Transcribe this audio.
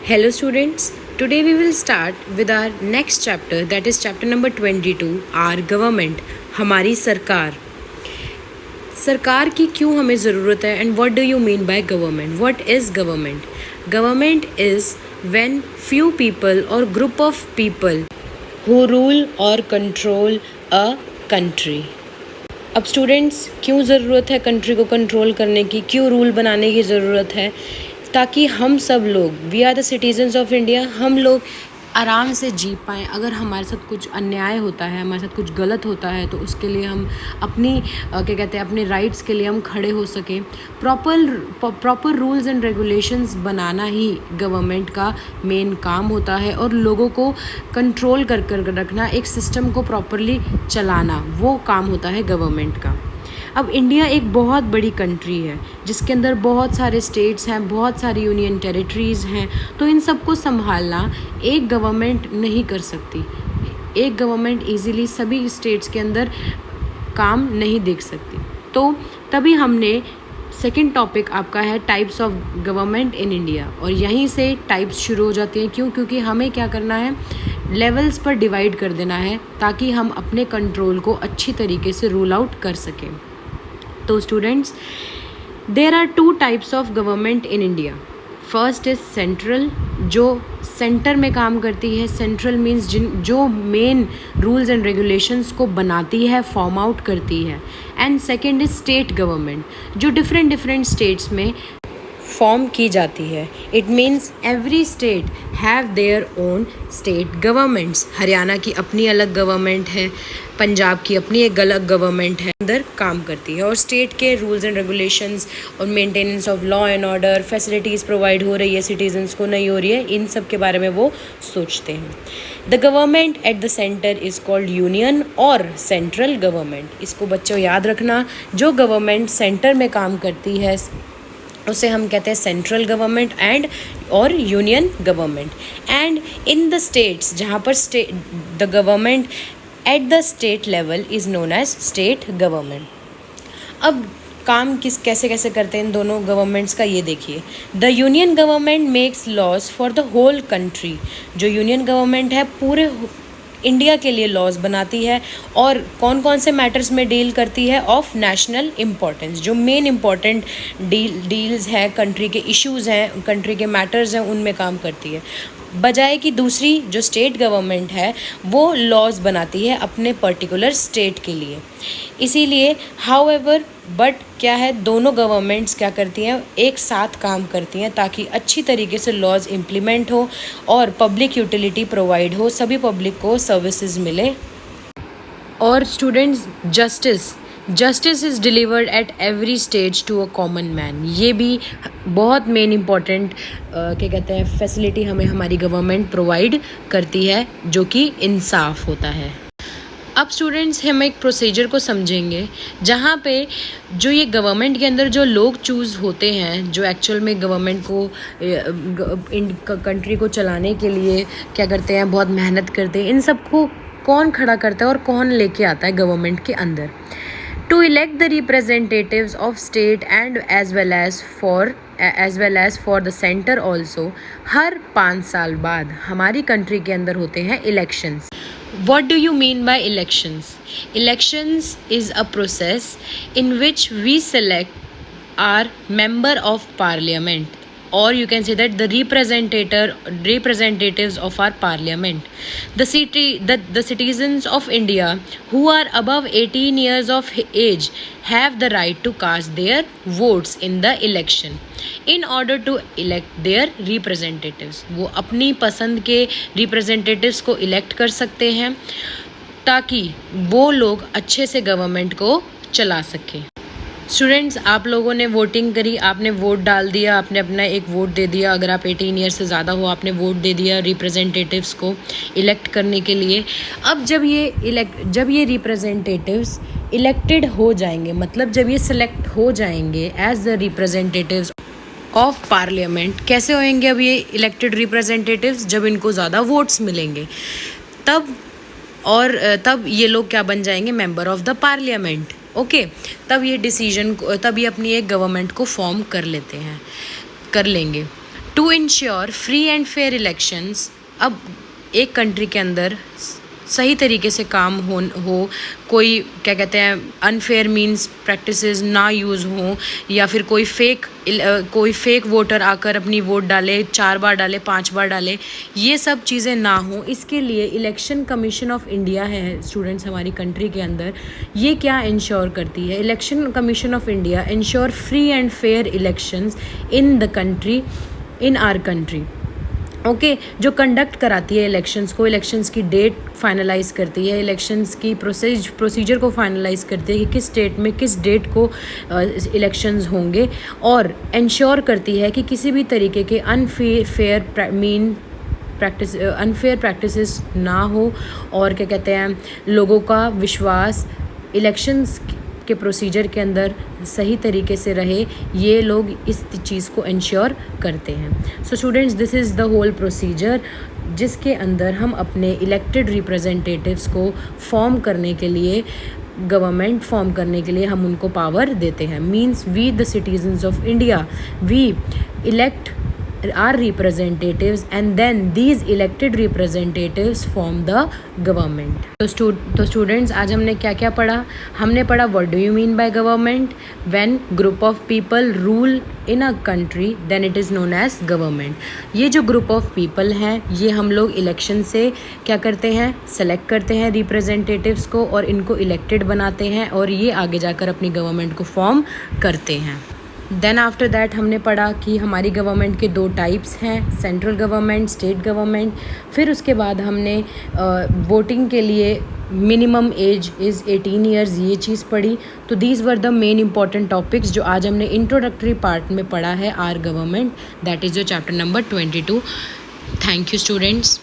Hello students, today we will start with our next chapter, that is chapter number 22, our government, हमारी सरकार. सरकार की क्यों हमें ज़रूरत है and what do you mean by government? What is government? Government is when few people or group of people who rule or control a country. अब students क्यों ज़रूरत है कंट्री को कंट्रोल करने की, क्यों रूल बनाने की ज़रूरत है, ताकि हम सब लोग we are the citizens of India, हम लोग आराम से जी पाएँ. अगर हमारे साथ कुछ अन्याय होता है, हमारे साथ कुछ गलत होता है, तो उसके लिए हम अपनी क्या कहते हैं अपने राइट्स के लिए हम खड़े हो सकें. Proper rules and regulations banana he government का मेन काम होता है, और लोगों को कंट्रोल कर रखना, एक सिस्टम को प्रॉपरली चलाना, वो काम होता है गवर्नमेंट का. अब इंडिया एक बहुत बड़ी कंट्री है जिसके अंदर बहुत सारे स्टेट्स हैं, बहुत सारी यूनियन टेरिटरीज़ हैं, तो इन सबको संभालना एक गवर्नमेंट नहीं कर सकती. एक गवर्नमेंट इजीली सभी स्टेट्स के अंदर काम नहीं देख सकती. तो तभी हमने सेकंड टॉपिक आपका है types of government in India, और यहीं से टाइप्स शुरू हो जाती हैं. क्योंकि हमें क्या करना है, लेवल्स पर डिवाइड कर देना है ताकि हम अपने कंट्रोल को अच्छी तरीके से रूल आउट कर सकें. तो students, there are two types of government in India. First is central, जो सेंटर में काम करती है. सेंट्रल मीन्स जो मेन रूल्स एंड रेगुलेशंस को बनाती है, फॉर्म आउट करती है. And second is state government, जो डिफरेंट स्टेट्स में फॉर्म की जाती है. It means every state have their own state governments. Haryana की अपनी अलग गवर्नमेंट है, पंजाब की अपनी एक अलग गवर्नमेंट है, अंदर काम करती है, और स्टेट के रूल्स एंड रेगुलेशंस और maintenance of law and order, facilities provide हो रही है सिटीजन्स को, नहीं हो रही है, इन सब के बारे में वो सोचते हैं. The government at the centre is called union और सेंट्रल गवर्नमेंट. इसको बच्चों याद रखना, जो गवर्नमेंट सेंटर में काम करती है उसे हम कहते हैं सेंट्रल गवर्नमेंट एंड और union government. And in the states, जहाँ पर the government at the state level is known as state government. अब काम कैसे करते हैं इन दोनों गवर्नमेंट्स का, ये देखिए. The union government makes laws for the whole country. जो यूनियन गवर्नमेंट है पूरे इंडिया के लिए लॉज बनाती है, और कौन कौन से मैटर्स में डील करती है, ऑफ नेशनल इम्पोर्टेंस. जो मेन इम्पॉर्टेंट डील्स हैं, कंट्री के इश्यूज़ हैं, कंट्री के मैटर्स हैं, उनमें काम करती है. बजाय कि दूसरी जो स्टेट गवर्नमेंट है वो लॉज बनाती है अपने पर्टिकुलर स्टेट के लिए. इसीलिए हाउएवर बट क्या है, दोनों गवर्नमेंट्स क्या करती हैं, एक साथ काम करती हैं ताकि अच्छी तरीके से लॉज इम्प्लीमेंट हो और पब्लिक यूटिलिटी प्रोवाइड हो, सभी पब्लिक को सर्विसेज मिले. और students, justice is delivered at every stage to a common man. ये भी बहुत मेन इम्पॉर्टेंट क्या कहते हैं फैसिलिटी हमें हमारी गवर्नमेंट प्रोवाइड करती है, जो कि इंसाफ होता है. अब स्टूडेंट्स, हम एक प्रोसीजर को समझेंगे जहाँ पे जो ये गवर्नमेंट के अंदर जो लोग चूज़ होते हैं, जो एक्चुअल में गवर्नमेंट को कंट्री को चलाने के लिए क्या करते हैं, बहुत मेहनत करते हैं, इन सबको कौन खड़ा करता है और कौन लेके आता है गवर्नमेंट के अंदर. To elect the representatives of state and as well as for the centre also. हर 5 साल बाद हमारी कंट्री के अंदर होते हैं elections. What do you mean by elections? Elections is a process in which we select our member of parliament, or you can say that the representatives of our parliament. The citizens of India who are above 18 years of age have the right to cast their votes in the election in order to elect their representatives. वो अपनी पसंद के representatives को elect कर सकते हैं ताकि वो लोग अच्छे से गवर्नमेंट को चला सकें. स्टूडेंट्स, आप लोगों ने वोटिंग करी, आपने वोट डाल दिया, आपने अपना एक वोट दे दिया. अगर आप 18 ईयर से ज़्यादा हो, आपने वोट दे दिया रिप्रेजेंटेटिव्स को इलेक्ट करने के लिए. अब जब ये रिप्रेजेंटेटिव्स इलेक्टेड हो जाएंगे, मतलब जब ये सिलेक्ट हो जाएंगे as the representatives of parliament. कैसे होंगे अब ये इलेक्टेड रिप्रेजेंटेटिव्स? जब इनको ज़्यादा वोट्स मिलेंगे तब ये लोग क्या बन जाएंगे, member of the parliament. Okay, तब ये अपनी एक गवर्नमेंट को फॉर्म कर लेंगे. To ensure free and fair elections, अब एक कंट्री के अंदर सही तरीके से काम हो कोई क्या कहते हैं अनफेयर मींस प्रैक्टिसेस ना यूज़ हों, या फिर कोई फेक वोटर आकर अपनी वोट डाले, 4 बार डाले, 5 बार डाले, ये सब चीज़ें ना हो, इसके लिए इलेक्शन कमीशन ऑफ इंडिया है स्टूडेंट्स हमारी कंट्री के अंदर। ये क्या इंश्योर करती है? Election commission of India ensure free and fair elections in the country, in our country. Okay जो कंडक्ट कराती है इलेक्शंस को, इलेक्शंस की डेट फाइनलाइज करती है, इलेक्शंस की प्रोसीजर को फाइनलाइज करती है कि किस स्टेट में किस डेट को इलेक्शंस होंगे, और इंश्योर करती है कि किसी भी तरीके के अनफेयर प्रैक्टिसेस ना हो, और क्या कहते हैं लोगों का विश्वास इलेक्शंस के प्रोसीजर के अंदर सही तरीके से रहे, ये लोग इस चीज़ को इंश्योर करते हैं। So students this is the whole procedure जिसके अंदर हम अपने इलेक्टेड रिप्रेजेंटेटिव्स को फॉर्म करने के लिए, गवर्नमेंट फॉर्म करने के लिए हम उनको पावर देते हैं। Means we the citizens of India we elect our representatives and then these elected representatives form the government। तो स्टूडेंट्स आज हमने क्या क्या पढ़ा? हमने पढ़ा what do you mean by government? when group of people rule in a country then it is known as government। ये जो group of people हैं ये हम लोग इलेक्शन से क्या करते हैं, सेलेक्ट करते हैं रिप्रेजेंटेटिव्स को और इनको इलेक्टेड बनाते हैं और ये आगे जाकर अपनी गवर्नमेंट को फॉर्म करते हैं। देन आफ्टर दैट हमने पढ़ा कि हमारी गवर्नमेंट के 2 टाइप्स हैं, सेंट्रल गवर्नमेंट, स्टेट गवर्नमेंट। फिर उसके बाद हमने वोटिंग के लिए मिनिमम एज इज़ 18 ईयर्स ये चीज़ पढ़ी। तो these were the main important topics जो आज हमने इंट्रोडक्टरी पार्ट में पढ़ा है are government, that is your chapter number 22। Thank you students.